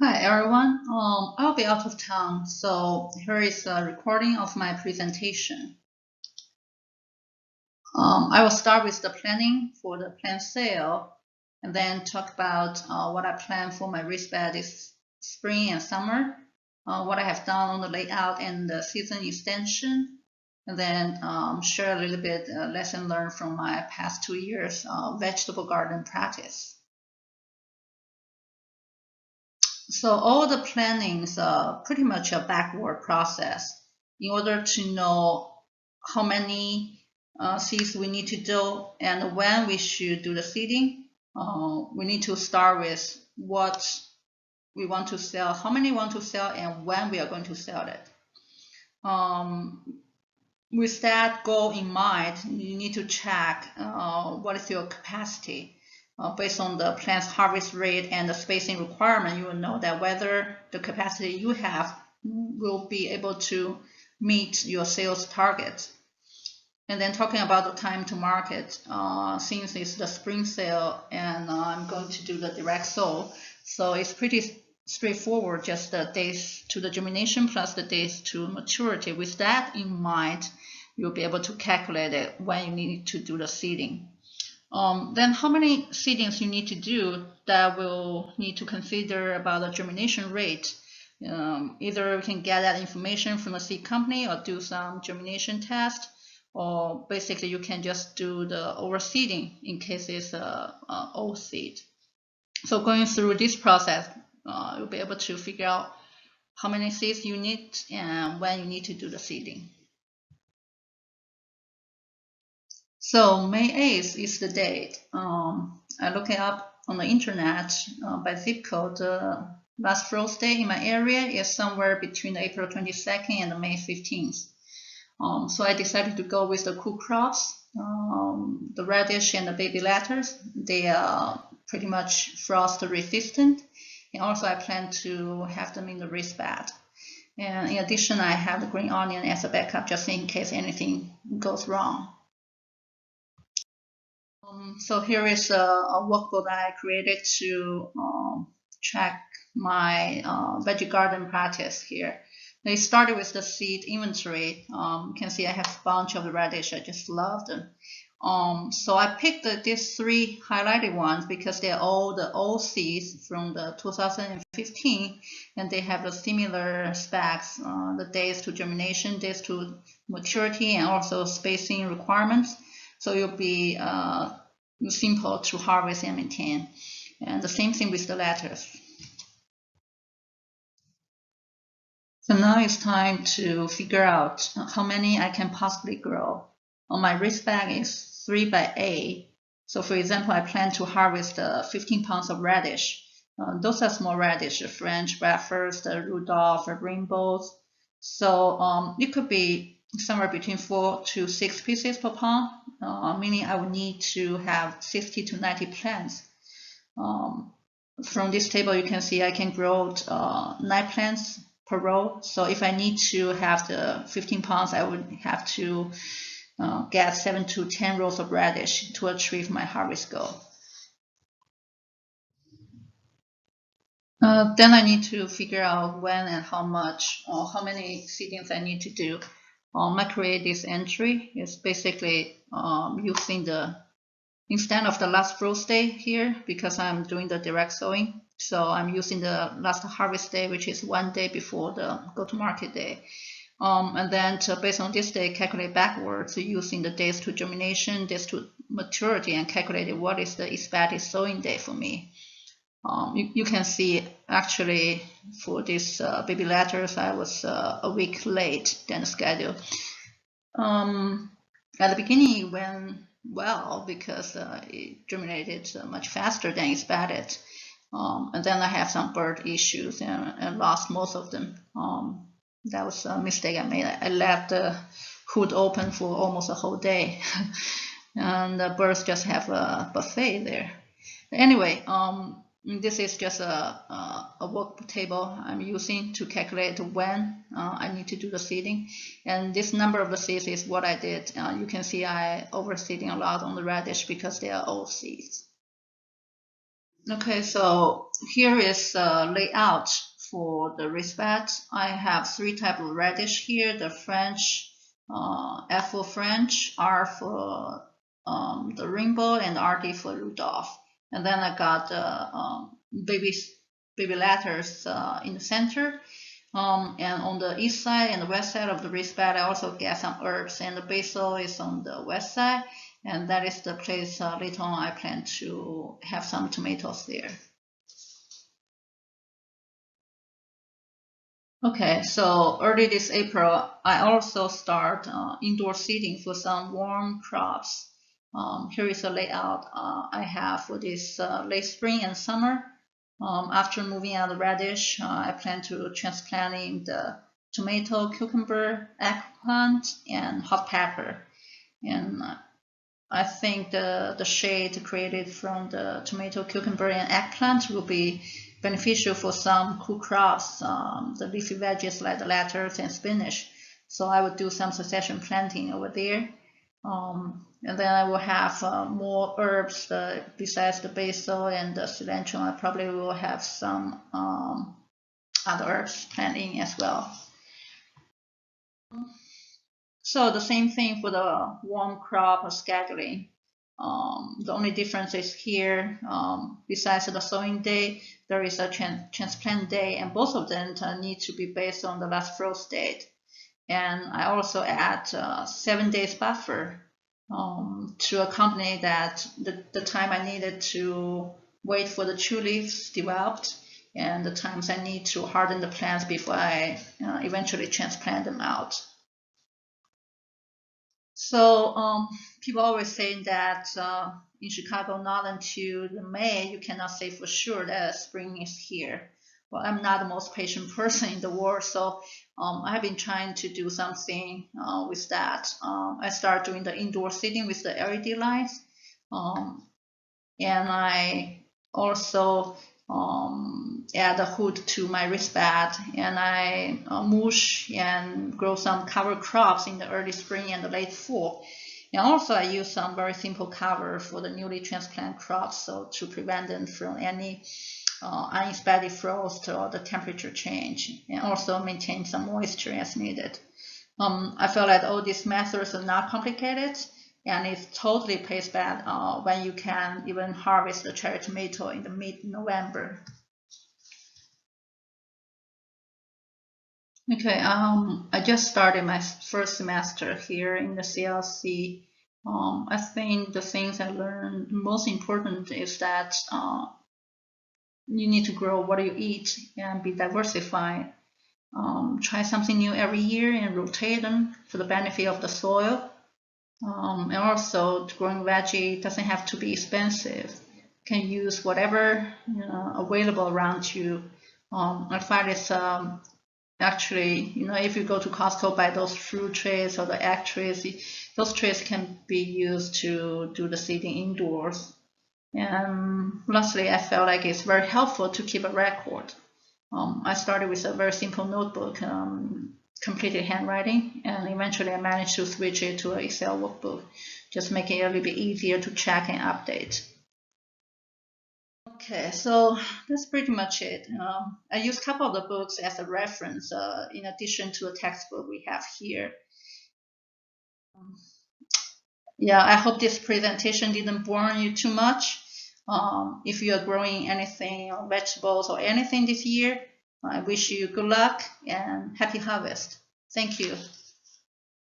Hi everyone. I'll be out of town, so here is a recording of my presentation. I will start with the planning for the planned sale, and then talk about what I plan for my wristband this spring and summer, what I have done on the layout and the season extension, and then share a little bit lesson learned from my past 2 years vegetable garden practice. So all the plannings are pretty much a backward process. In order to know how many seeds we need to do and when we should do the seeding, we need to start with what we want to sell, how many we want to sell, and when we are going to sell it. With that goal in mind, you need to check what is your capacity. Based on the plant's harvest rate and the spacing requirement, you will know that whether the capacity you have will be able to meet your sales target. And then talking about the time to market, since it's the spring sale and I'm going to do the direct sow, so it's pretty straightforward, just the days to the germination plus the days to maturity. With that in mind, you'll be able to calculate it when you need to do the seeding. Then how many seedings you need to do, that will need to consider about the germination rate. Either we can get that information from the seed company or do some germination test, or basically you can just do the overseeding in case it's a old seed. So going through this process, you'll be able to figure out how many seeds you need and when you need to do the seeding. So May 8th is the date. I look it up on the internet by zip code. The last frost day in my area is somewhere between April 22nd and May 15th. So I decided to go with the cool crops, the radish and the baby lettuce. They are pretty much frost resistant. And also I plan to have them in the raised bed. And in addition, I have the green onion as a backup just in case anything goes wrong. So here is a workbook that I created to track my veggie garden practice here. They started with the seed inventory. You can see I have a bunch of the radish. I just love them. So I picked these three highlighted ones because they're all the old seeds from the 2015, and they have the similar specs, the days to germination, days to maturity, and also spacing requirements. So it'll be simple to harvest and maintain. And the same thing with the lettuce. So now it's time to figure out how many I can possibly grow. On my raised bag is 3 by 8. So for example, I plan to harvest 15 pounds of radish. Those are small radish, French breakfast, Rudolph, rainbows. So it could be somewhere between 4 to 6 pieces per pound, meaning I would need to have 60 to 90 plants. From this table, you can see I can grow 9 plants per row. So if I need to have the 15 pounds, I would have to get 7 to 10 rows of radish to achieve my harvest goal. Then I need to figure out when and how much or how many seedings I need to do. I create this entry. It's basically using instead of the last frost day here, because I'm doing the direct sowing. So I'm using the last harvest day, which is 1 day before the go-to-market day. And then based on this day, calculate backwards using the days to germination, days to maturity, and calculate what is the expected sowing day for me. You can see actually for this baby lettuce, I was a week late than the schedule. At the beginning, it went well because it germinated much faster than expected. And then I have some bird issues and lost most of them. That was a mistake I made. I left the hood open for almost a whole day. And the birds just have a buffet there. Anyway, this is just a work table I'm using to calculate when I need to do the seeding. And this number of the seeds is what I did. You can see I overseeding a lot on the radish because they are old seeds. Okay, so here is the layout for the raised bed. I have 3 types of radish here: the French, F for French, R for the rainbow, and RD for Rudolph. And then I got the baby lettuce in the center. And on the east side and the west side of the raised bed, I also get some herbs, and the basil is on the west side, and that is the place later on I plan to have some tomatoes there. Okay, so early this April, I also start indoor seeding for some warm crops. Here is the layout I have for this late spring and summer. After moving out the radish, I plan to transplanting the tomato, cucumber, eggplant, and hot pepper. And I think the shade created from the tomato, cucumber, and eggplant will be beneficial for some cool crops, the leafy veggies like the lettuce and spinach. So I will do some succession planting over there. And then I will have more herbs besides the basil and the cilantro. I probably will have some other herbs planting as well. So the same thing for the warm crop scheduling. The only difference is here, besides the sowing day, there is a transplant day, and both of them need to be based on the last frost date. And I also add 7 days buffer to accompany that the time I needed to wait for the tulips developed and the times I need to harden the plants before I eventually transplant them out. So people always say that in Chicago, not until the May, you cannot say for sure that spring is here. Well, I'm not the most patient person in the world, so I have been trying to do something with that. I started doing the indoor seating with the LED lights, and I also add a hood to my raised bed, and I mulch and grow some cover crops in the early spring and the late fall. And also I use some very simple cover for the newly transplanted crops, so to prevent them from any unexpected frost or the temperature change, and also maintain some moisture as needed. I feel like all these methods are not complicated, and it totally pays back when you can even harvest the cherry tomato in the mid-November. Okay, I just started my first semester here in the CLC. I think the things I learned most important is that you need to grow what you eat and be diversified. Try something new every year and rotate them for the benefit of the soil. And also, growing veggie doesn't have to be expensive. You can use whatever available around you. I find it's actually, if you go to Costco, buy those fruit trays or the egg trays, those trays can be used to do the seeding indoors. And lastly, I felt like it's very helpful to keep a record. I started with a very simple notebook, completed handwriting, and eventually I managed to switch it to an Excel workbook, just making it a little bit easier to check and update. Okay, so that's pretty much it. I use a couple of the books as a reference in addition to the textbook we have here. Yeah, I hope this presentation didn't bore you too much. If you are growing anything, or vegetables or anything this year, I wish you good luck and happy harvest. Thank you.